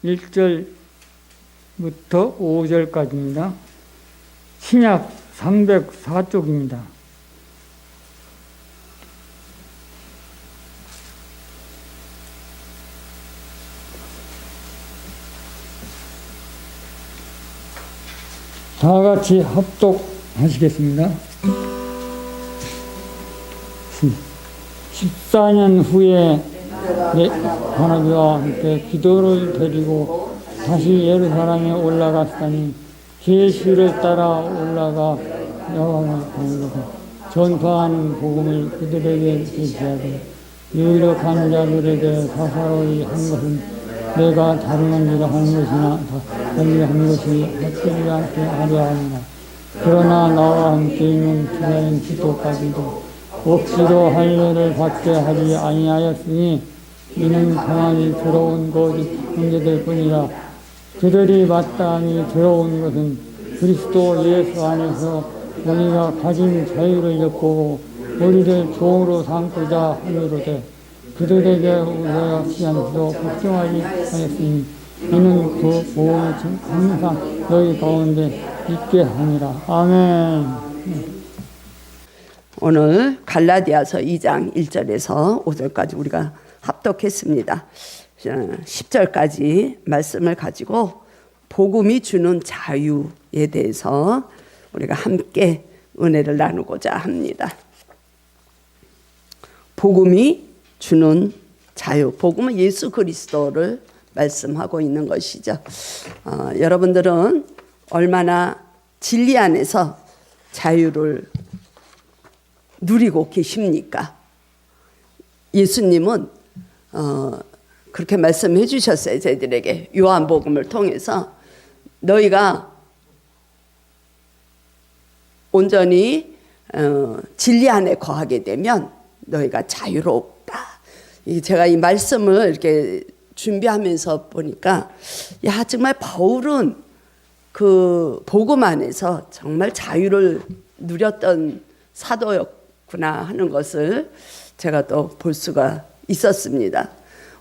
1절부터 5절까지입니다. 신약 304쪽입니다. 다 같이 합독하시겠습니다. 14년 후에 바나바와 함께 기도를 드리고 다시 예루살렘에 올라갔으니 계시를 따라 올라가 여호와를 보고 전파하는 복음을 그들에게 제시하되 여기로 가는 자들에게 사사로이 한 것은 내가 다루는 일을 하는 것이나 달리 한 것이 헛되지 않게 하려 합니다. 그러나 나와 함께 있는 기다린 기도까지도 억지로 할례를 받게 하지 아니하였으니 이는 평안이 들어온 것이 문제될 뿐이라. 그들이 마땅히 들어온 것은 그리스도 예수 안에서 우리가 가진 자유를 엿보고 우리를 종으로 삼고자 하노로되 그들에게 우리가 시한테도 걱정하지 하였으니 이는 그 보험을 항상 너희 가운데 있게 하니라. 아멘. 오늘 갈라디아서 2장 1절에서 5절까지 우리가 합독했습니다. 10절까지 말씀을 가지고 복음이 주는 자유에 대해서 우리가 함께 은혜를 나누고자 합니다. 복음이 주는 자유, 복음은 예수 그리스도를 말씀하고 있는 것이죠. 여러분들은 얼마나 진리 안에서 자유를 누리고 계십니까? 예수님은 그렇게 말씀해 주셨어요. 저희들에게 요한복음을 통해서 너희가 온전히 진리 안에 거하게 되면 너희가 자유롭다. 제가 이 말씀을 이렇게 준비하면서 보니까 야 정말 바울은 그 복음 안에서 정말 자유를 누렸던 사도였구나 하는 것을 제가 또 볼 수가 있었습니다.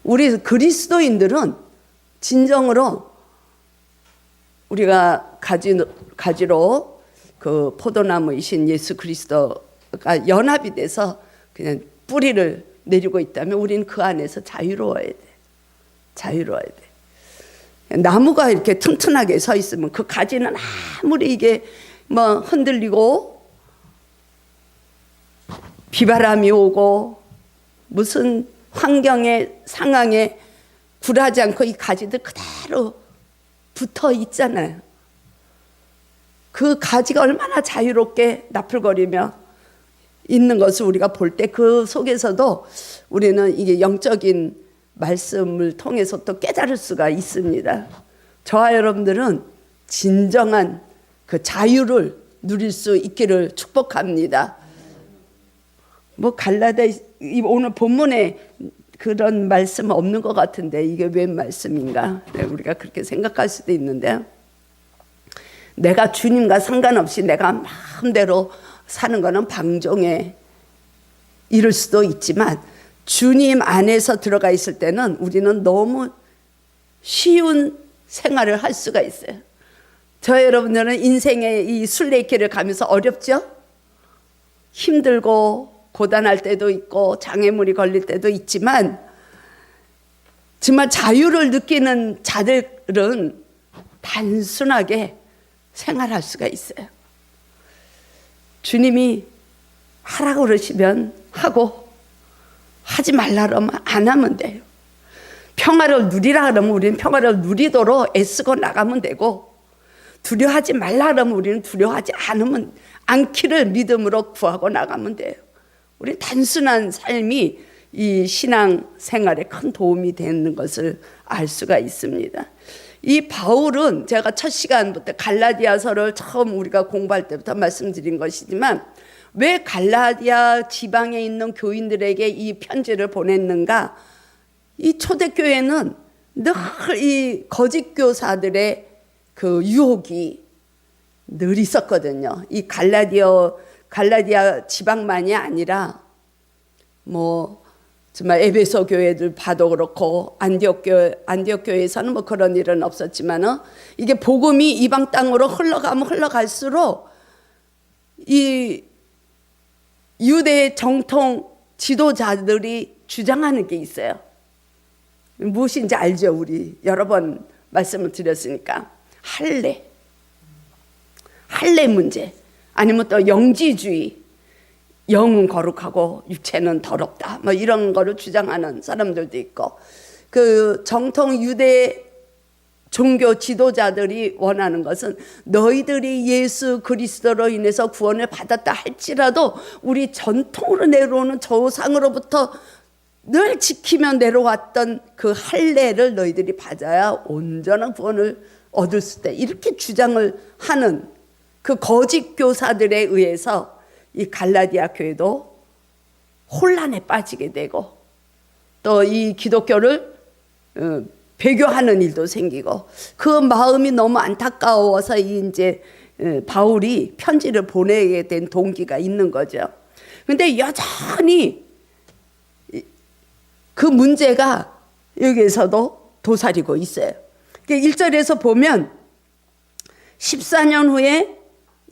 우리 그리스도인들은 진정으로 우리가 가지로 그 포도나무이신 예수 그리스도가 연합이 돼서 그냥 뿌리를 내리고 있다면 우리는 그 안에서 자유로워야 돼. 자유로워야 돼. 나무가 이렇게 튼튼하게 서 있으면 그 가지는 아무리 이게 뭐 흔들리고 비바람이 오고 무슨 환경의 상황에 굴하지 않고 이 가지들 그대로 붙어 있잖아요. 그 가지가 얼마나 자유롭게 나풀거리며 있는 것을 우리가 볼 때 그 속에서도 우리는 이게 영적인 말씀을 통해서 또 깨달을 수가 있습니다. 저와 여러분들은 진정한 그 자유를 누릴 수 있기를 축복합니다. 뭐 갈라디아 오늘 본문에 그런 말씀은 없는 것 같은데 이게 웬 말씀인가? 우리가 그렇게 생각할 수도 있는데 내가 주님과 상관없이 내가 마음대로 사는 거는 방종에 이를 수도 있지만 주님 안에서 들어가 있을 때는 우리는 너무 쉬운 생활을 할 수가 있어요. 저 여러분들은 인생의 이 순례길을 가면서 어렵죠? 힘들고 고단할 때도 있고 장애물이 걸릴 때도 있지만 정말 자유를 느끼는 자들은 단순하게 생활할 수가 있어요. 주님이 하라고 그러시면 하고 하지 말라 그러면 안 하면 돼요. 평화를 누리라 그러면 우리는 평화를 누리도록 애쓰고 나가면 되고 두려워하지 말라 그러면 우리는 두려워하지 않기를 믿음으로 구하고 나가면 돼요. 우리 단순한 삶이 이 신앙 생활에 큰 도움이 되는 것을 알 수가 있습니다. 이 바울은 제가 첫 시간부터 갈라디아서를 처음 우리가 공부할 때부터 말씀드린 것이지만 왜 갈라디아 지방에 있는 교인들에게 이 편지를 보냈는가? 이 초대교회는 늘 이 거짓 교사들의 그 유혹이 늘 있었거든요. 이 갈라디아 지방만이 아니라 뭐 정말 에베소 교회들 봐도 그렇고 안디옥 교회에서는 뭐 그런 일은 없었지만은 이게 복음이 이방 땅으로 흘러가면 흘러갈수록 이 유대 정통 지도자들이 주장하는 게 있어요. 무엇인지 알죠? 우리 여러 번 말씀을 드렸으니까. 할례 문제, 아니면 또 영지주의, 영은 거룩하고 육체는 더럽다, 뭐 이런 거를 주장하는 사람들도 있고, 그 정통 유대 종교 지도자들이 원하는 것은 너희들이 예수 그리스도로 인해서 구원을 받았다 할지라도 우리 전통으로 내려오는 조상으로부터 늘 지키며 내려왔던 그 할례를 너희들이 받아야 온전한 구원을 얻을 수 있다, 이렇게 주장을 하는 그 거짓 교사들에 의해서 이 갈라디아 교회도 혼란에 빠지게 되고, 또 이 기독교를 배교하는 일도 생기고, 그 마음이 너무 안타까워서 이제 바울이 편지를 보내게 된 동기가 있는 거죠. 근데 여전히 그 문제가 여기에서도 도사리고 있어요. 1절에서 보면 14년 후에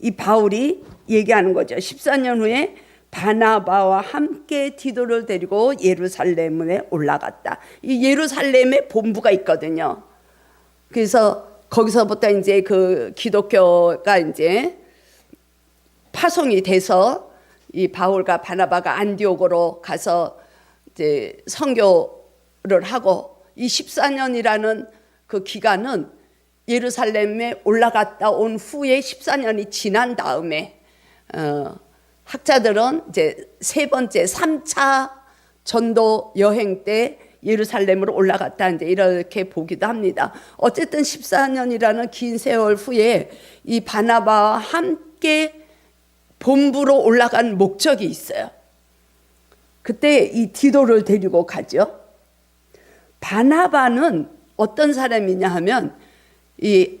이 바울이 얘기하는 거죠. 14년 후에 바나바와 함께 디도를 데리고 예루살렘에 올라갔다. 이 예루살렘에 본부가 있거든요. 그래서 거기서부터 이제 그 기독교가 이제 파송이 돼서 이 바울과 바나바가 안디옥으로 가서 이제 선교를 하고, 이 14년이라는 그 기간은 예루살렘에 올라갔다 온 후에 14년이 지난 다음에 학자들은 이제 세 번째 3차 전도 여행 때 예루살렘으로 올라갔다 이제 이렇게 보기도 합니다. 어쨌든 14년이라는 긴 세월 후에 이 바나바와 함께 본부로 올라간 목적이 있어요. 그때 이 디도를 데리고 가죠. 바나바는 어떤 사람이냐 하면 이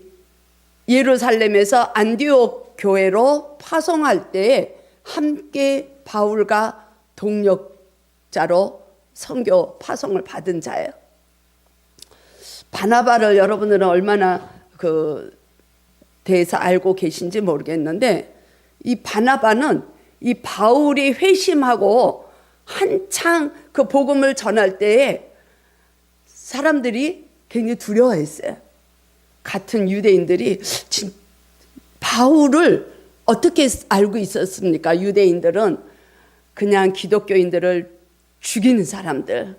예루살렘에서 안디옥 교회로 파송할 때 함께 바울과 동력자로 선교 파송을 받은 자예요. 바나바를 여러분들은 얼마나 그 대해서 알고 계신지 모르겠는데, 이 바나바는 이 바울이 회심하고 한창 그 복음을 전할 때에 사람들이 굉장히 두려워했어요. 같은 유대인들이 바울을 어떻게 알고 있었습니까? 유대인들은 그냥 기독교인들을 죽이는 사람들,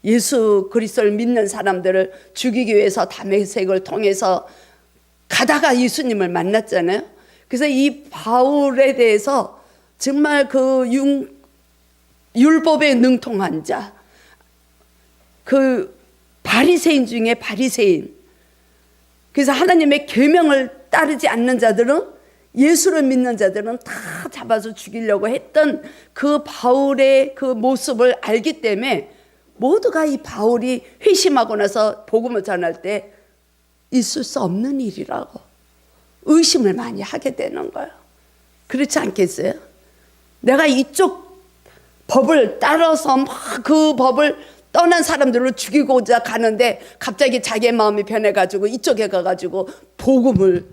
예수 그리스도를 믿는 사람들을 죽이기 위해서 다메섹을 통해서 가다가 예수님을 만났잖아요. 그래서 이 바울에 대해서 정말 그 율법에 능통한 자, 그 바리새인 중에 바리새인, 그래서 하나님의 계명을 따르지 않는 자들은, 예수를 믿는 자들은 다 잡아서 죽이려고 했던 그 바울의 그 모습을 알기 때문에 모두가 이 바울이 회심하고 나서 복음을 전할 때 있을 수 없는 일이라고 의심을 많이 하게 되는 거예요. 그렇지 않겠어요? 내가 이쪽 법을 따라서 막 그 법을 떠난 사람들을 죽이고자 가는데 갑자기 자기의 마음이 변해가지고 이쪽에 가가지고 복음을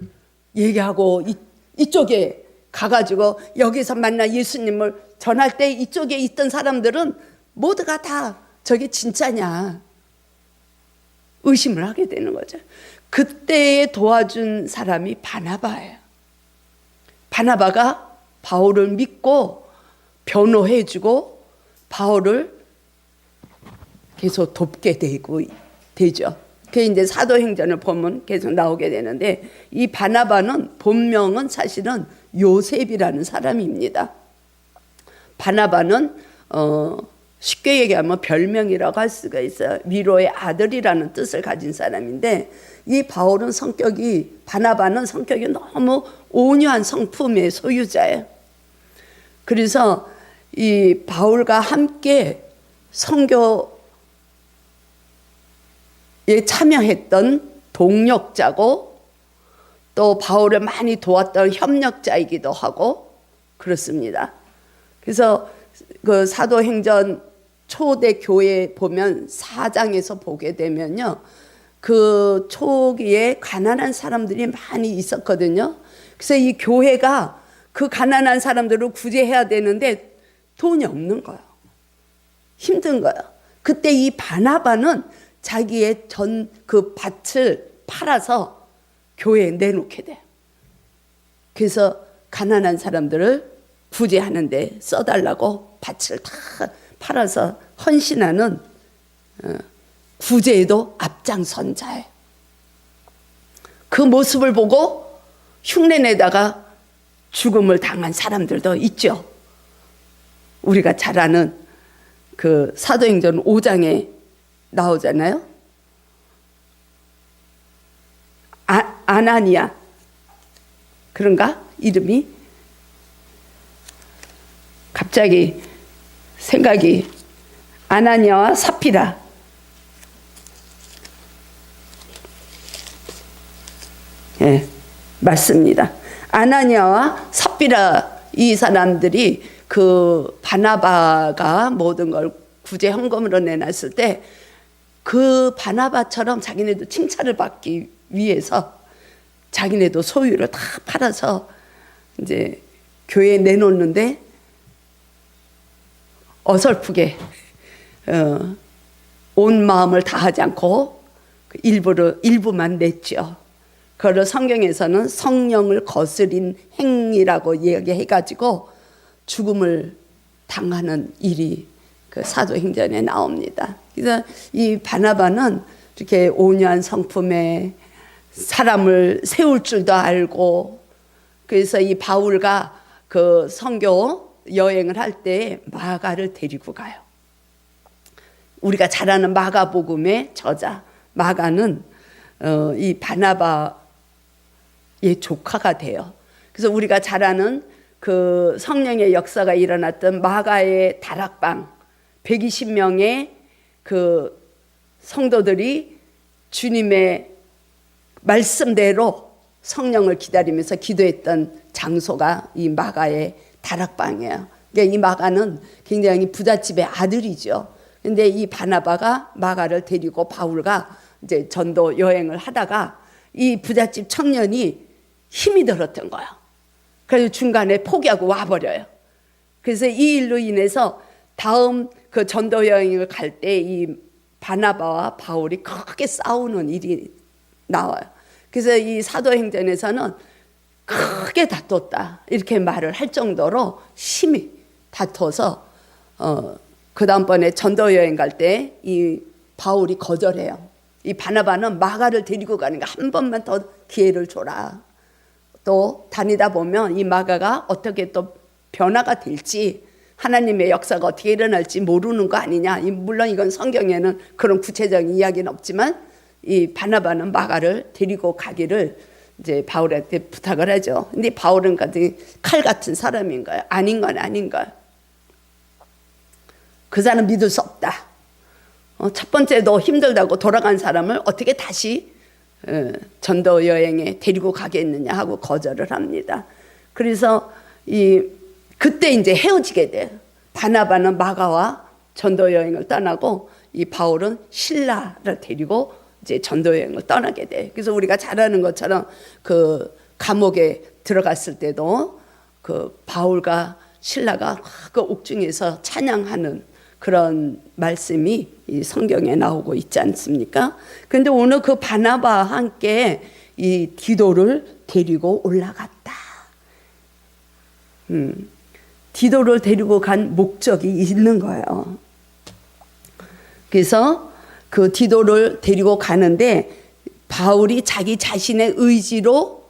얘기하고 이쪽에 가가지고 여기서 만난 예수님을 전할 때 이쪽에 있던 사람들은 모두가 다 저게 진짜냐 의심을 하게 되는 거죠. 그때에 도와준 사람이 바나바예요. 바나바가 바울을 믿고 변호해주고 바울을 계속 돕게 되죠. 그게 이제 사도행전을 보면 계속 나오게 되는데, 이 바나바는 본명은 사실은 요셉이라는 사람입니다. 바나바는 쉽게 얘기하면 별명이라고 할 수가 있어요. 위로의 아들이라는 뜻을 가진 사람인데, 이 바울은 바나바는 성격이 너무 온유한 성품의 소유자예요. 그래서 이 바울과 함께 선교에 참여했던 동력자고, 또 바울을 많이 도왔던 협력자이기도 하고 그렇습니다. 그래서 그 사도행전 초대 교회 보면 4장에서 보게 되면요, 그 초기에 가난한 사람들이 많이 있었거든요. 그래서 이 교회가 그 가난한 사람들을 구제해야 되는데 돈이 없는 거예요. 힘든 거예요. 그때 이 바나바는 자기의 전 그 밭을 팔아서 교회에 내놓게 돼요. 그래서 가난한 사람들을 구제하는데 써달라고 밭을 다 팔아서 헌신하는 구제에도 앞장선 자예요. 그 모습을 보고 흉내내다가 죽음을 당한 사람들도 있죠. 우리가 잘 아는 그 사도행전 5장에 나오잖아요. 아나니아, 그런가? 이름이? 갑자기 생각이. 아나니아와 삽비라. 예, 맞습니다. 아나니아와 삽비라, 이 사람들이 그 바나바가 모든 걸 구제 헌금으로 내놨을 때 그 바나바처럼 자기네도 칭찬을 받기 위해서 자기네도 소유를 다 팔아서 이제 교회에 내놓는데 어설프게 온 마음을 다하지 않고 일부만 냈죠. 그걸 성경에서는 성령을 거스린 행위라고 이야기해가지고 죽음을 당하는 일이 그 사도행전에 나옵니다. 그래서 이 바나바는 이렇게 온유한 성품에 사람을 세울 줄도 알고, 그래서 이 바울과 그 선교 여행을 할 때 마가를 데리고 가요. 우리가 잘 아는 마가복음의 저자 마가는 이 바나바의 조카가 돼요. 그래서 우리가 잘 아는 그 성령의 역사가 일어났던 마가의 다락방, 120명의 그 성도들이 주님의 말씀대로 성령을 기다리면서 기도했던 장소가 이 마가의 다락방이에요. 그러니까 이 마가는 굉장히 부잣집의 아들이죠. 근데 이 바나바가 마가를 데리고 바울과 이제 전도 여행을 하다가 이 부잣집 청년이 힘이 들었던 거예요. 그래서 중간에 포기하고 와버려요. 그래서 이 일로 인해서 다음 그 전도 여행을 갈 때 이 바나바와 바울이 크게 싸우는 일이 나와요. 그래서 이 사도행전에서는 크게 다퉜다 이렇게 말을 할 정도로 심히 다퉈서 그 다음번에 전도 여행 갈 때 이 바울이 거절해요. 이 바나바는 마가를 데리고 가니까 한 번만 더 기회를 줘라. 또 다니다 보면 이 마가가 어떻게 또 변화가 될지, 하나님의 역사가 어떻게 일어날지 모르는 거 아니냐. 물론 이건 성경에는 그런 구체적인 이야기는 없지만 이 바나바는 마가를 데리고 가기를 이제 바울한테 부탁을 하죠. 근데 바울은 칼 같은 사람인가요? 아닌 건 아닌가요? 그 사람 믿을 수 없다. 첫 번째 너 힘들다고 돌아간 사람을 어떻게 다시 전도 여행에 데리고 가겠느냐 하고 거절을 합니다. 그래서 그때 이제 헤어지게 돼요. 바나바는 마가와 전도 여행을 떠나고 이 바울은 실라를 데리고 이제 전도 여행을 떠나게 돼. 그래서 우리가 잘 아는 것처럼 그 감옥에 들어갔을 때도 그 바울과 실라가 그 옥중에서 찬양하는 그런 말씀이 이 성경에 나오고 있지 않습니까? 그런데 오늘 그 바나바와 함께 이 디도를 데리고 올라갔다. 디도를 데리고 간 목적이 있는 거예요. 그래서 그 디도를 데리고 가는데 바울이 자기 자신의 의지로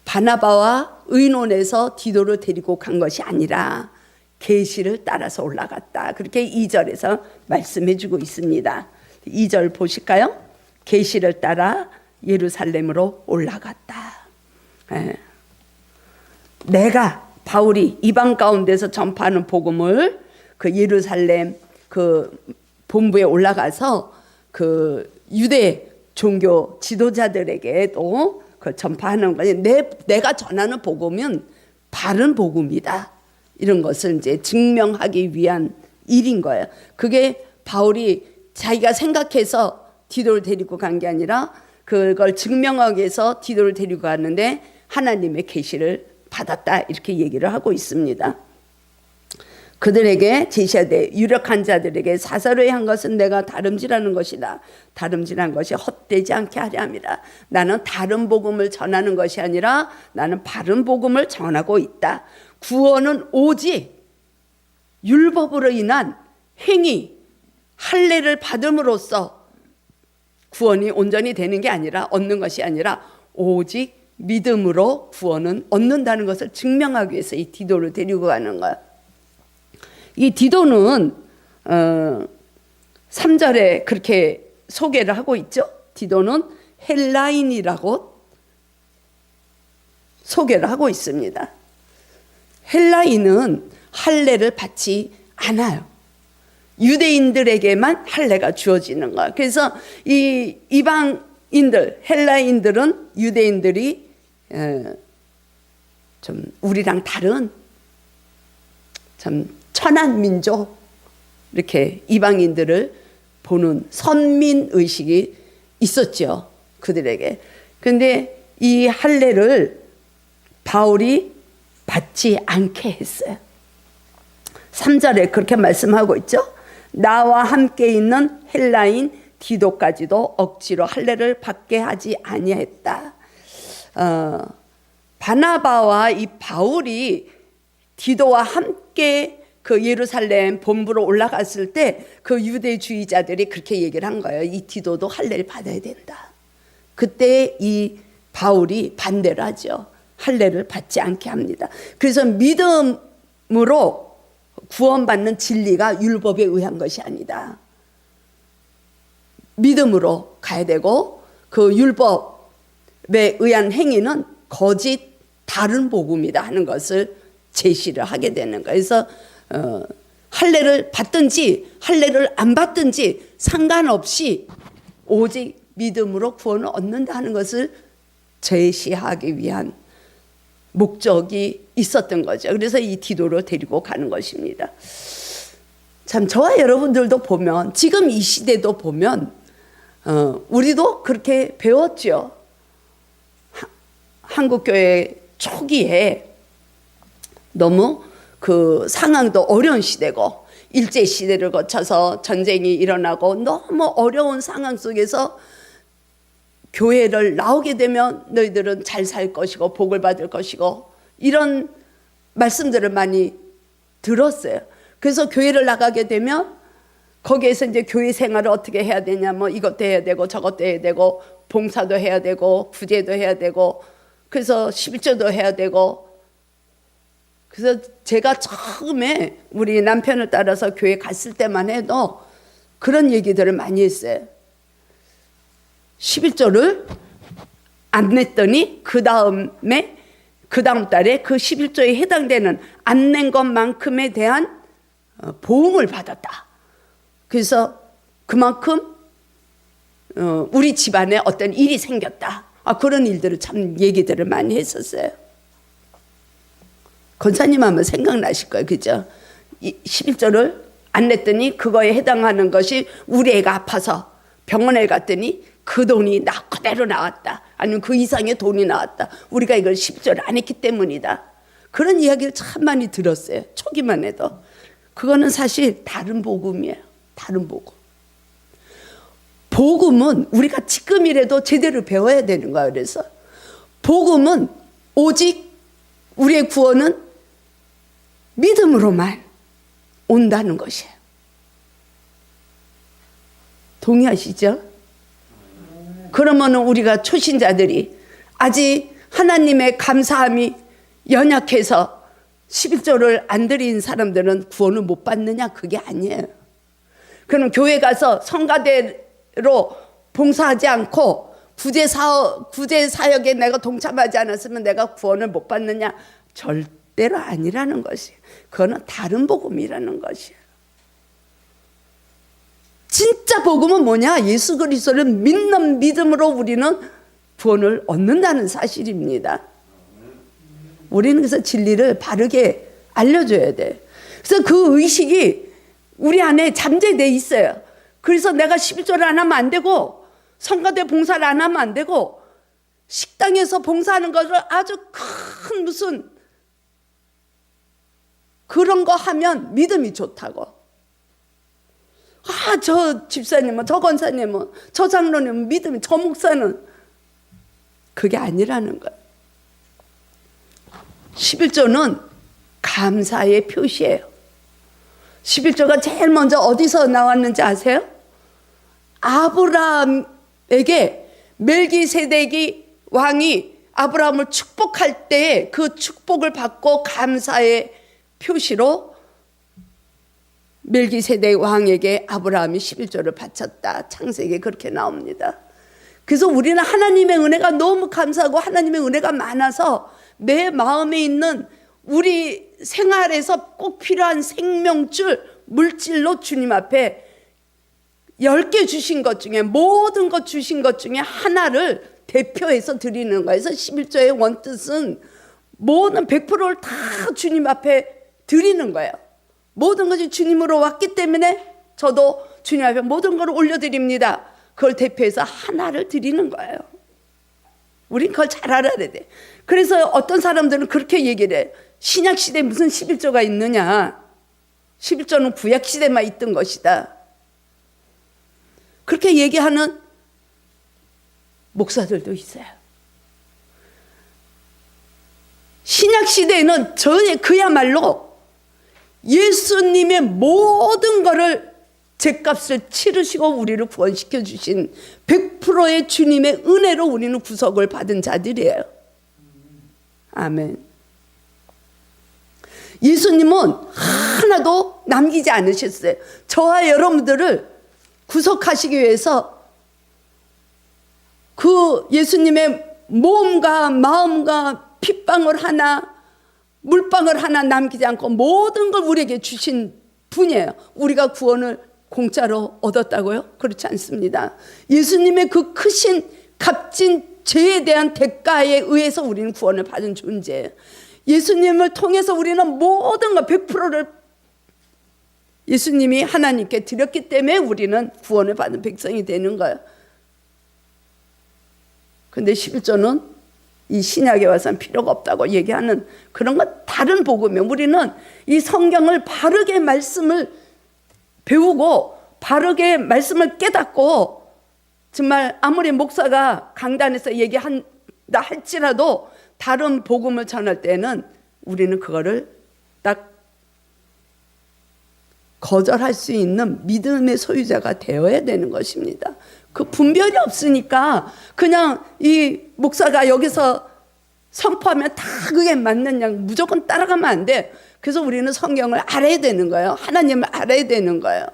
바나바와 의논해서 디도를 데리고 간 것이 아니라 계시를 따라서 올라갔다. 그렇게 2절에서 말씀해 주고 있습니다. 2절 보실까요? 계시를 따라 예루살렘으로 올라갔다. 내가 바울이 이방 가운데서 전파하는 복음을 그 예루살렘 그 본부에 올라가서 그 유대 종교 지도자들에게도 그 전파하는 거지. 내가 전하는 복음은 바른 복음이다. 이런 것을 이제 증명하기 위한 일인 거예요. 그게 바울이 자기가 생각해서 디도를 데리고 간 게 아니라 그걸 증명하기 위해서 디도를 데리고 갔는데 하나님의 계시를 받았다, 이렇게 얘기를 하고 있습니다. 그들에게 제시하되 유력한 자들에게 사사로이 한 것은 내가 다름질하는 것이다. 다름질한 것이 헛되지 않게 하려 함이라. 나는 다른 복음을 전하는 것이 아니라 나는 바른 복음을 전하고 있다. 구원은 오직 율법으로 인한 행위, 할례를 받음으로써 구원이 온전히 되는 게 아니라, 얻는 것이 아니라 오직 믿음으로 구원은 얻는다는 것을 증명하기 위해서 이 디도를 데리고 가는 거야. 이 디도는 3절에 그렇게 소개를 하고 있죠. 디도는 헬라인이라고 소개를 하고 있습니다. 헬라인은 할례를 받지 않아요. 유대인들에게만 할례가 주어지는 거야. 그래서 이 이방인들, 헬라인들은 유대인들이 좀 우리랑 다른 참 천한 민족, 이렇게 이방인들을 보는 선민 의식이 있었죠, 그들에게. 근데 이 할례를 바울이 받지 않게 했어요. 3절에 그렇게 말씀하고 있죠. 나와 함께 있는 헬라인 디도까지도 억지로 할례를 받게 하지 아니했다. 바나바와 이 바울이 디도와 함께 그 예루살렘 본부로 올라갔을 때 그 유대주의자들이 그렇게 얘기를 한 거예요. 이 디도도 할례를 받아야 된다. 그때 이 바울이 반대를 하죠. 할례를 받지 않게 합니다. 그래서 믿음으로 구원받는 진리가 율법에 의한 것이 아니다. 믿음으로 가야 되고, 그 율법에 의한 행위는 거짓 다른 복음이다 하는 것을 제시를 하게 되는 거예요. 그래서 할례를 받든지 할례를 안 받든지 상관없이 오직 믿음으로 구원을 얻는다 하는 것을 제시하기 위한 목적이 있었던 거죠. 그래서 이 디도로 데리고 가는 것입니다. 참, 저와 여러분들도 보면, 지금 이 시대도 보면 우리도 그렇게 배웠죠. 한국교회 초기에 너무 그 상황도 어려운 시대고, 일제시대를 거쳐서 전쟁이 일어나고 너무 어려운 상황 속에서 교회를 나오게 되면 너희들은 잘 살 것이고 복을 받을 것이고, 이런 말씀들을 많이 들었어요. 그래서 교회를 나가게 되면 거기에서 이제 교회 생활을 어떻게 해야 되냐, 뭐 이것도 해야 되고 저것도 해야 되고 봉사도 해야 되고 구제도 해야 되고, 그래서 11조도 해야 되고. 그래서 제가 처음에 우리 남편을 따라서 교회 갔을 때만 해도 그런 얘기들을 많이 했어요. 11조를 안 냈더니 그 다음 달에 그 11조에 해당되는 안 낸 것만큼에 대한 보응을 받았다. 그래서 그만큼 우리 집안에 어떤 일이 생겼다. 그런 일들을 참 얘기들을 많이 했었어요. 권사님 하면 생각나실 거예요. 그죠? 11조를 안 냈더니 그거에 해당하는 것이 우리 애가 아파서 병원에 갔더니 그 돈이 그대로 나왔다. 아니면 그 이상의 돈이 나왔다. 우리가 이걸 11조를 안 했기 때문이다. 그런 이야기를 참 많이 들었어요. 초기만 해도. 그거는 사실 다른 복음이에요. 다른 복음. 복음은 우리가 지금이라도 제대로 배워야 되는 거예요. 그래서 복음은 오직 우리의 구원은 믿음으로만 온다는 것이에요. 동의하시죠? 그러면 우리가 초신자들이 아직 하나님의 감사함이 연약해서 11조를 안 드린 사람들은 구원을 못 받느냐? 그게 아니에요. 그럼 교회 가서 성가대로 봉사하지 않고 구제 사역에 내가 동참하지 않았으면 내가 구원을 못 받느냐? 절대로 아니라는 것이에요. 그거는 다른 복음이라는 것이에요. 진짜 복음은 뭐냐? 예수 그리스도를 믿는 믿음으로 우리는 구원을 얻는다는 사실입니다. 우리는 그래서 진리를 바르게 알려줘야 돼. 그래서 그 의식이 우리 안에 잠재되어 있어요. 그래서 내가 11조를 안 하면 안 되고 성가대 봉사를 안 하면 안 되고 식당에서 봉사하는 것을 아주 큰 무슨 그런 거 하면 믿음이 좋다고. 저 집사님은, 저 권사님은, 저 장로님은 믿음이, 저 목사는 그게 아니라는 거예요. 11조는 감사의 표시예요. 11조가 제일 먼저 어디서 나왔는지 아세요? 아브라함에게 멜기세덱이 왕이 아브라함을 축복할 때 그 축복을 받고 감사의 표시로 멜기세덱 왕에게 아브라함이 11조를 바쳤다. 창세기에 그렇게 나옵니다. 그래서 우리는 하나님의 은혜가 너무 감사하고 하나님의 은혜가 많아서 내 마음에 있는 우리 생활에서 꼭 필요한 생명줄, 물질로 주님 앞에 10개 주신 것 중에 모든 것 주신 것 중에 하나를 대표해서 드리는 거예요. 그래서 11조의 원뜻은 모든 100%를 다 주님 앞에 드리는 거예요. 모든 것이 주님으로 왔기 때문에 저도 주님 앞에 모든 걸 올려드립니다. 그걸 대표해서 하나를 드리는 거예요. 우린 그걸 잘 알아야 돼. 그래서 어떤 사람들은 그렇게 얘기를 해요. 신약시대에 무슨 11조가 있느냐. 11조는 구약시대만 있던 것이다. 그렇게 얘기하는 목사들도 있어요. 신약시대에는 그야말로 예수님의 모든 것을 죗값을 치르시고 우리를 구원시켜 주신 100%의 주님의 은혜로 우리는 구속을 받은 자들이에요. 아멘. 예수님은 하나도 남기지 않으셨어요. 저와 여러분들을 구속하시기 위해서 그 예수님의 몸과 마음과 핏방울 하나, 물방울 하나 남기지 않고 모든 걸 우리에게 주신 분이에요. 우리가 구원을 공짜로 얻었다고요? 그렇지 않습니다. 예수님의 그 크신 값진 죄에 대한 대가에 의해서 우리는 구원을 받은 존재예요. 예수님을 통해서 우리는 모든 것 100%를 예수님이 하나님께 드렸기 때문에 우리는 구원을 받은 백성이 되는 거예요. 근데 11조는 이 신약에 와서는 필요가 없다고 얘기하는 그런 건 다른 복음이에요. 우리는 이 성경을 바르게 말씀을 배우고 바르게 말씀을 깨닫고 정말 아무리 목사가 강단에서 얘기한다 할지라도 다른 복음을 전할 때는 우리는 그거를 딱 거절할 수 있는 믿음의 소유자가 되어야 되는 것입니다. 그 분별이 없으니까 그냥 이 목사가 여기서 선포하면 다 그게 맞는 양 무조건 따라가면 안 돼. 그래서 우리는 성경을 알아야 되는 거예요. 하나님을 알아야 되는 거예요.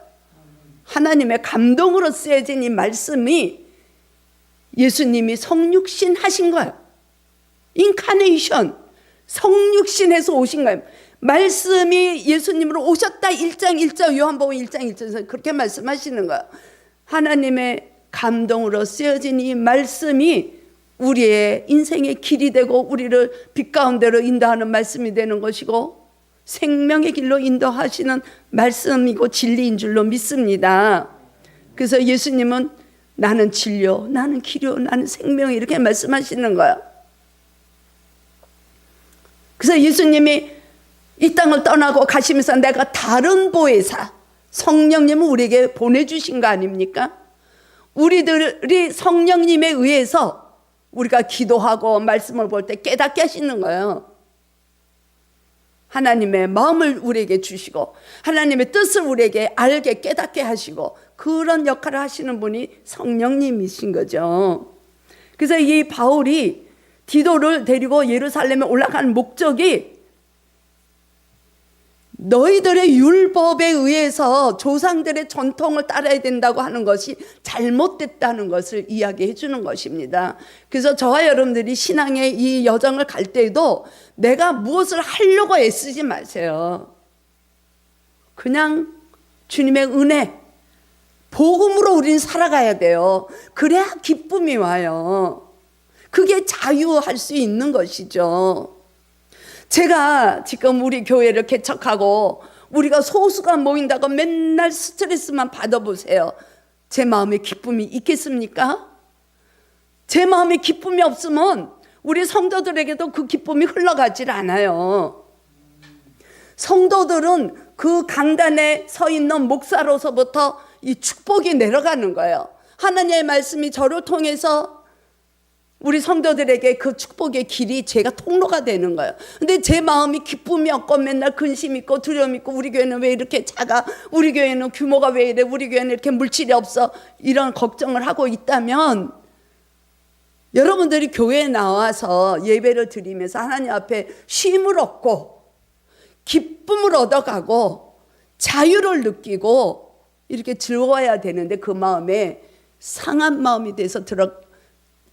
하나님의 감동으로 쓰여진 이 말씀이 예수님이 성육신 하신 거예요. 인카네이션, 성육신해서 오신 거예요. 말씀이 예수님으로 오셨다. 1장 1절 요한복음 1장 1절에서 그렇게 말씀하시는 거예요. 하나님의 감동으로 쓰여진 이 말씀이 우리의 인생의 길이 되고 우리를 빛 가운데로 인도하는 말씀이 되는 것이고 생명의 길로 인도하시는 말씀이고 진리인 줄로 믿습니다. 그래서 예수님은 나는 진료, 나는 길이요, 나는 생명 이렇게 말씀하시는 거예요. 그래서 예수님이 이 땅을 떠나고 가시면서 내가 다른 보혜사 성령님을 우리에게 보내주신 거 아닙니까? 우리들이 성령님에 의해서 우리가 기도하고 말씀을 볼 때 깨닫게 하시는 거예요. 하나님의 마음을 우리에게 주시고 하나님의 뜻을 우리에게 알게 깨닫게 하시고 그런 역할을 하시는 분이 성령님이신 거죠. 그래서 이 바울이 디도를 데리고 예루살렘에 올라가는 목적이 너희들의 율법에 의해서 조상들의 전통을 따라야 된다고 하는 것이 잘못됐다는 것을 이야기해 주는 것입니다. 그래서 저와 여러분들이 신앙의 이 여정을 갈 때에도 내가 무엇을 하려고 애쓰지 마세요. 그냥 주님의 은혜, 복음으로 우리는 살아가야 돼요. 그래야 기쁨이 와요. 그게 자유할 수 있는 것이죠. 제가 지금 우리 교회를 개척하고 우리가 소수가 모인다고 맨날 스트레스만 받아보세요. 제 마음에 기쁨이 있겠습니까? 제 마음에 기쁨이 없으면 우리 성도들에게도 그 기쁨이 흘러가질 않아요. 성도들은 그 강단에 서 있는 목사로서부터 이 축복이 내려가는 거예요. 하나님의 말씀이 저를 통해서 우리 성도들에게 그 축복의 길이 제가 통로가 되는 거예요. 근데 제 마음이 기쁨이 없고 맨날 근심 있고 두려움 있고 우리 교회는 왜 이렇게 작아? 우리 교회는 규모가 왜 이래? 우리 교회는 이렇게 물질이 없어? 이런 걱정을 하고 있다면 여러분들이 교회에 나와서 예배를 드리면서 하나님 앞에 쉼을 얻고 기쁨을 얻어가고 자유를 느끼고 이렇게 즐거워야 되는데 그 마음에 상한 마음이 돼서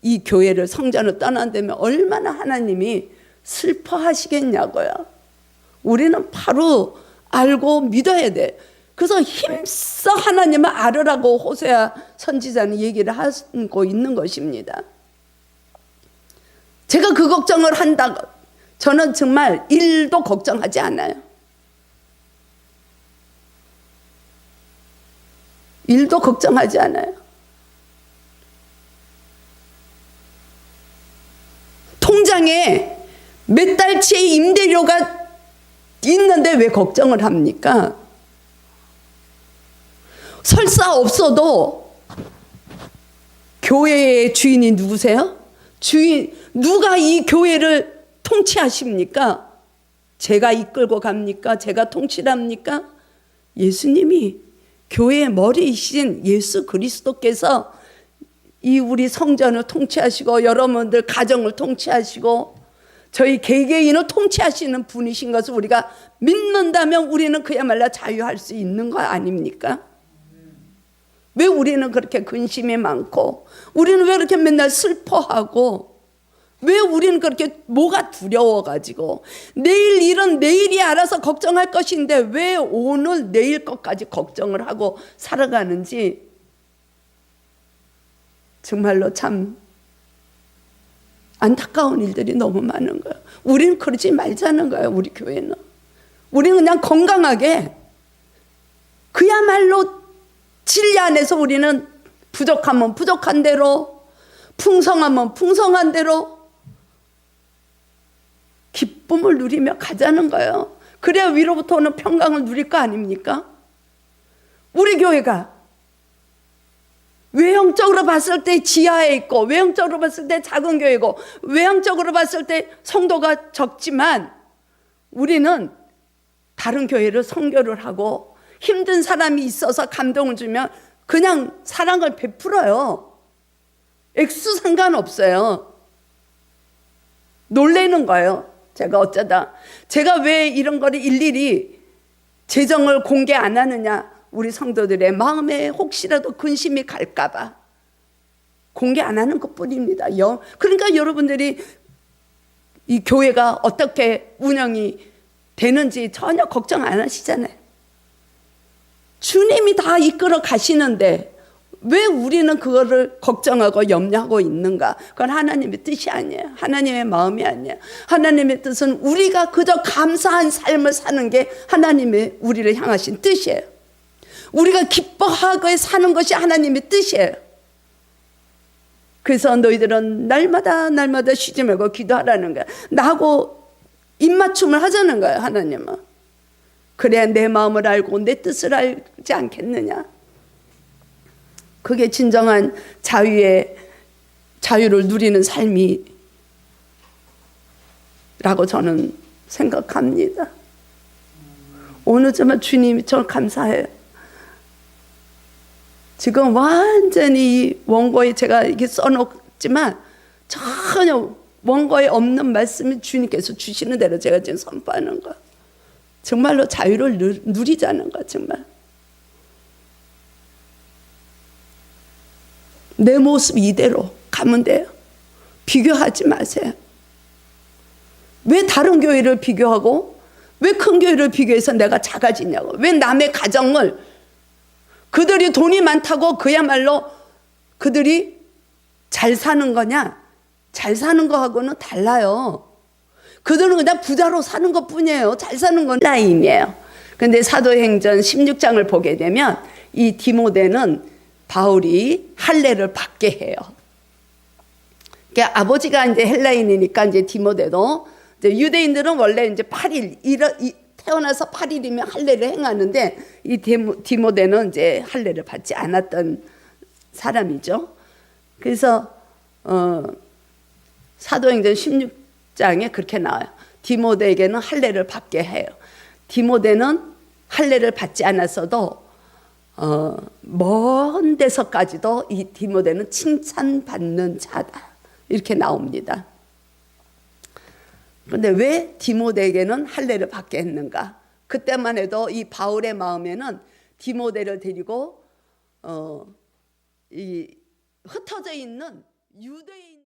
이 교회를 성전을 떠난다면 얼마나 하나님이 슬퍼하시겠냐고요. 우리는 바로 알고 믿어야 돼. 그래서 힘써 하나님을 알으라고 호세아 선지자는 얘기를 하고 있는 것입니다. 제가 그 걱정을 한다고 저는 정말 1도 걱정하지 않아요. 1도 걱정하지 않아요. 통장에 몇 달치의 임대료가 있는데 왜 걱정을 합니까? 설사 없어도 교회의 주인이 누구세요? 누가 이 교회를 통치하십니까? 제가 이끌고 갑니까? 제가 통치를 합니까? 예수님이 교회의 머리이신 예수 그리스도께서 이 우리 성전을 통치하시고 여러분들 가정을 통치하시고 저희 개개인을 통치하시는 분이신 것을 우리가 믿는다면 우리는 그야말로 자유할 수 있는 거 아닙니까? 왜 우리는 그렇게 근심이 많고 우리는 왜 이렇게 맨날 슬퍼하고 왜 우리는 그렇게 뭐가 두려워가지고 내일 일은 내일이 알아서 걱정할 것인데 왜 오늘 내일 것까지 걱정을 하고 살아가는지 정말로 참 안타까운 일들이 너무 많은 거예요. 우리는 그러지 말자는 거예요. 우리 교회는 우리는 그냥 건강하게 그야말로 진리 안에서 우리는 부족하면 부족한 대로 풍성하면 풍성한 대로 기쁨을 누리며 가자는 거예요. 그래야 위로부터 오는 평강을 누릴 거 아닙니까? 우리 교회가 외형적으로 봤을 때 지하에 있고 외형적으로 봤을 때 작은 교회고 외형적으로 봤을 때 성도가 적지만 우리는 다른 교회를 선교를 하고 힘든 사람이 있어서 감동을 주면 그냥 사랑을 베풀어요. 액수 상관없어요. 놀래는 거예요. 제가 어쩌다 제가 왜 이런 거를 일일이 재정을 공개 안 하느냐, 우리 성도들의 마음에 혹시라도 근심이 갈까 봐 공개 안 하는 것뿐입니다. 그러니까 여러분들이 이 교회가 어떻게 운영이 되는지 전혀 걱정 안 하시잖아요. 주님이 다 이끌어 가시는데 왜 우리는 그거를 걱정하고 염려하고 있는가? 그건 하나님의 뜻이 아니에요. 하나님의 마음이 아니에요. 하나님의 뜻은 우리가 그저 감사한 삶을 사는 게 하나님의 우리를 향하신 뜻이에요. 우리가 기뻐하고 사는 것이 하나님의 뜻이에요. 그래서 너희들은 날마다 쉬지 말고 기도하라는 거야. 나하고 입맞춤을 하자는 거예요. 하나님은. 그래야 내 마음을 알고 내 뜻을 알지 않겠느냐. 그게 진정한 자유를 누리는 삶이라고 저는 생각합니다. 오늘 정말 주님이 저 감사해요. 지금 완전히 원고에 제가 이렇게 써놓지만 전혀 원고에 없는 말씀을 주님께서 주시는 대로 제가 지금 선포하는 거. 정말로 자유를 누리자는 거. 정말 내 모습 이대로 가면 돼요. 비교하지 마세요. 왜 다른 교회를 비교하고 왜 큰 교회를 비교해서 내가 작아지냐고. 왜 남의 가정을 그들이 돈이 많다고 그야말로 그들이 잘 사는 거냐? 잘 사는 거하고는 달라요. 그들은 그냥 부자로 사는 것 뿐이에요. 잘 사는 건 라인이에요. 근데 사도행전 16장을 보게 되면 이 디모데는 바울이 할례를 받게 해요. 그러니까 아버지가 이제 헬라인이니까 이제 디모데도, 이제 유대인들은 원래 이제 8일, 태어나서 8일이면 할례를 행하는데 이 디모데는 이제 할례를 받지 않았던 사람이죠. 그래서 사도행전 16장에 그렇게 나와요. 디모데에게는 할례를 받게 해요. 디모데는 할례를 받지 않았어도 먼 데서까지도 이 디모데는 칭찬받는 자다, 이렇게 나옵니다. 그런데 왜 디모데에게는 할례를 받게 했는가? 그때만 해도 이 바울의 마음에는 디모데를 데리고 이 흩어져 있는 유대인